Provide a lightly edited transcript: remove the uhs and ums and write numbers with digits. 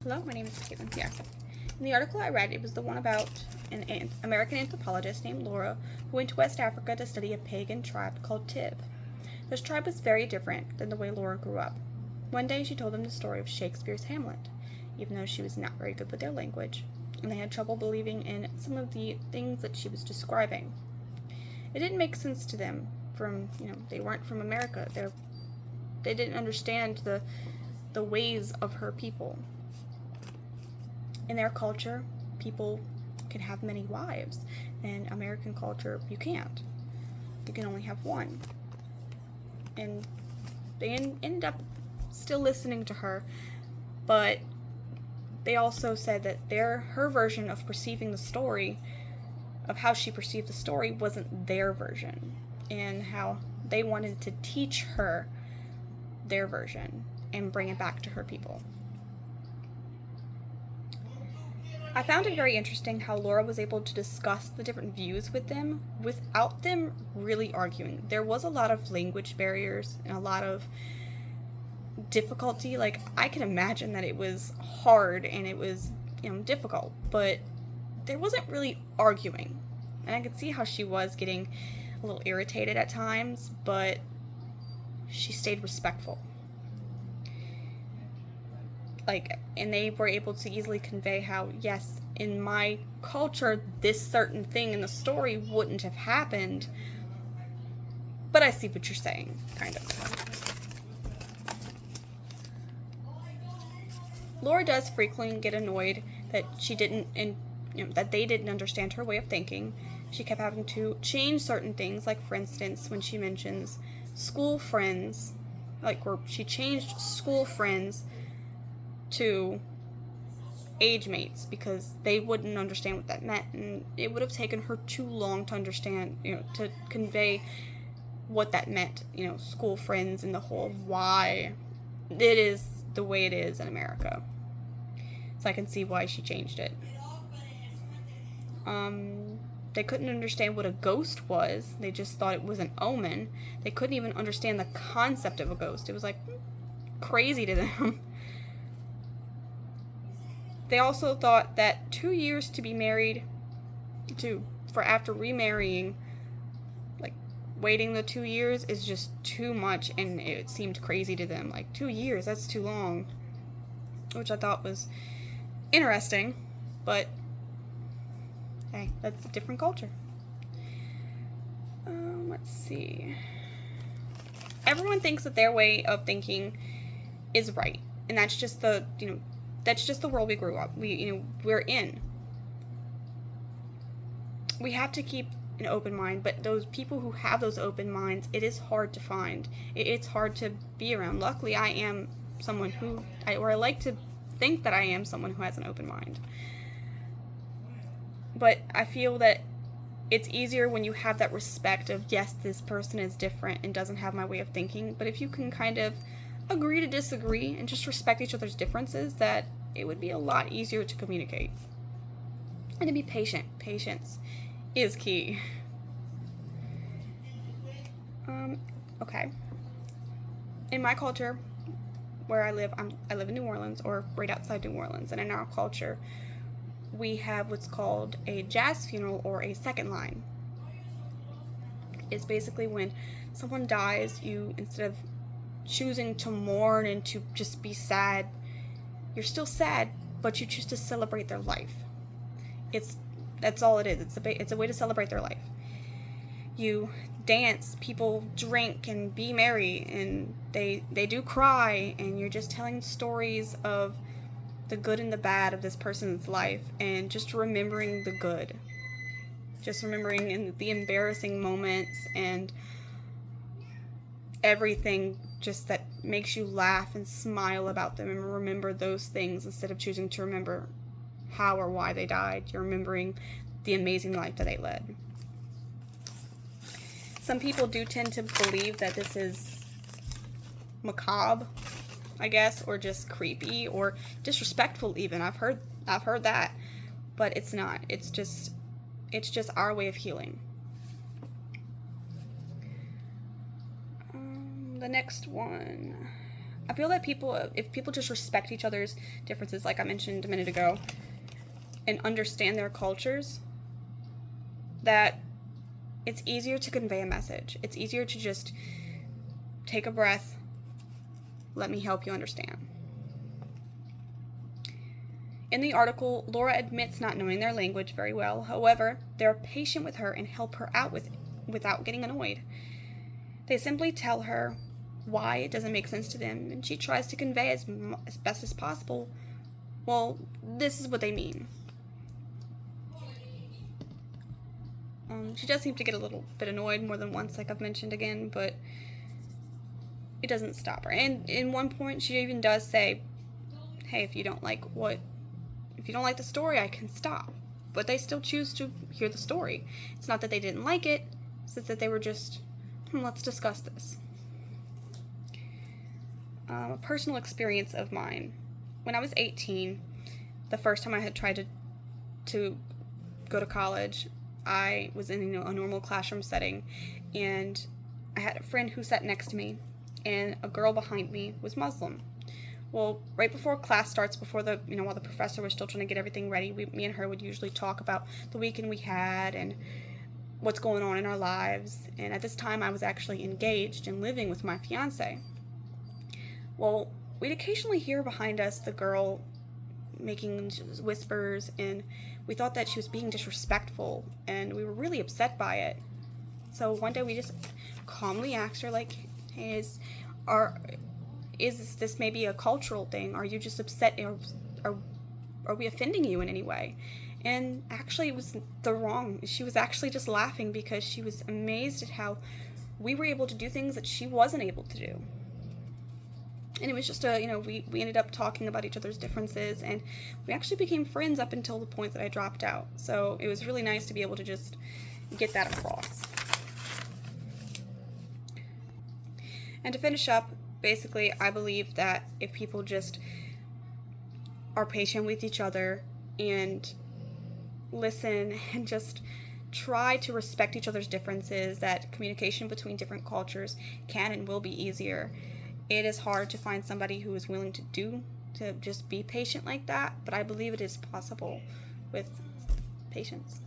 Hello, my name is Caitlin Sierra. In the article I read, it was the one about an American anthropologist named Laura who went to West Africa to study a pagan tribe called Tiv. This tribe was very different than the way Laura grew up. One day she told them the story of Shakespeare's Hamlet, even though she was not very good with their language, and they had trouble believing in some of the things that she was describing. It didn't make sense to them they weren't from America. They didn't understand the ways of her people. In their culture, people can have many wives. In American culture, you can't. You can only have one. And they ended up still listening to her, but they also said that her version of perceiving the story, of how she perceived the story, wasn't their version, and how they wanted to teach her their version and bring it back to her people. I found it very interesting how Laura was able to discuss the different views with them without them really arguing. There was a lot of language barriers and a lot of difficulty. Like, I can imagine that it was hard and it was, difficult, but there wasn't really arguing. And I could see how she was getting a little irritated at times, but she stayed respectful. And they were able to easily convey how, yes, in my culture, this certain thing in the story wouldn't have happened, but I see what you're saying, kind of. Laura does frequently get annoyed that that they didn't understand her way of thinking. She kept having to change certain things, like, for instance, when she mentions school friends, where she changed school friends to age mates because they wouldn't understand what that meant, and it would have taken her too long to understand, to convey what that meant, school friends, and the whole why it is the way it is in America. So I can see why she changed it. They couldn't understand what a ghost was. They just thought it was an omen. They couldn't even understand the concept of a ghost. It was crazy to them. They also thought that 2 years to be married for after remarrying, waiting the 2 years is just too much, and it seemed crazy to them. 2 years, that's too long. Which I thought was interesting, but hey, that's a different culture. Let's see. Everyone thinks that their way of thinking is right, and that's just the world we grew up. We're in. We have to keep an open mind, but those people who have those open minds, it is hard to find. It's hard to be around. Luckily, I am someone I like to think that I am someone who has an open mind. But I feel that it's easier when you have that respect of, yes, this person is different and doesn't have my way of thinking, but if you can kind of agree to disagree and just respect each other's differences, that it would be a lot easier to communicate. And to be patient. Patience is key. Okay. In my culture, where I live in New Orleans, or right outside New Orleans, and in our culture, we have what's called a jazz funeral, or a second line. It's basically when someone dies, you, instead of choosing to mourn and to just be sad, you're still sad, but you choose to celebrate their life. That's all it is. It's a way to celebrate their life. You dance, people drink and be merry, and they do cry, and you're just telling stories of the good and the bad of this person's life, and just remembering the good. Just remembering in the embarrassing moments and everything just that makes you laugh and smile about them, and remember those things instead of choosing to remember how or why they died. You're remembering the amazing life that they led. Some people do tend to believe that this is macabre, I guess, or just creepy or disrespectful even. I've heard that, but it's not. It's just our way of healing. The next one, I feel that if people just respect each other's differences, like I mentioned a minute ago, and understand their cultures, that it's easier to convey a message. It's easier to just take a breath, let me help you understand. In the article, Laura admits not knowing their language very well. However, they're patient with her and help her out without getting annoyed. They simply tell her why it doesn't make sense to them, and she tries to convey as best as possible, well, this is what they mean. She does seem to get a little bit annoyed more than once, like I've mentioned again, but it doesn't stop her. And in one point, she even does say, hey, if you don't like the story, I can stop. But they still choose to hear the story. It's not that they didn't like it, it's that they were just, let's discuss this. A personal experience of mine. When I was 18, the first time I had tried to go to college, I was in a normal classroom setting, and I had a friend who sat next to me, and a girl behind me was Muslim. Well, right before class starts, while the professor was still trying to get everything ready, me and her would usually talk about the weekend we had and what's going on in our lives. And at this time, I was actually engaged and living with my fiance. Well, we'd occasionally hear behind us the girl making whispers, and we thought that she was being disrespectful, and we were really upset by it. So one day we just calmly asked her, like, hey, is this maybe a cultural thing? Are you just upset? Are we offending you in any way? And actually, it was she was actually just laughing because she was amazed at how we were able to do things that she wasn't able to do. And it was just we ended up talking about each other's differences, and we actually became friends up until the point that I dropped out. So it was really nice to be able to just get that across. And to finish up, basically, I believe that if people just are patient with each other and listen and just try to respect each other's differences, that communication between different cultures can and will be easier. It is hard to find somebody who is willing to just be patient like that, but I believe it is possible with patience.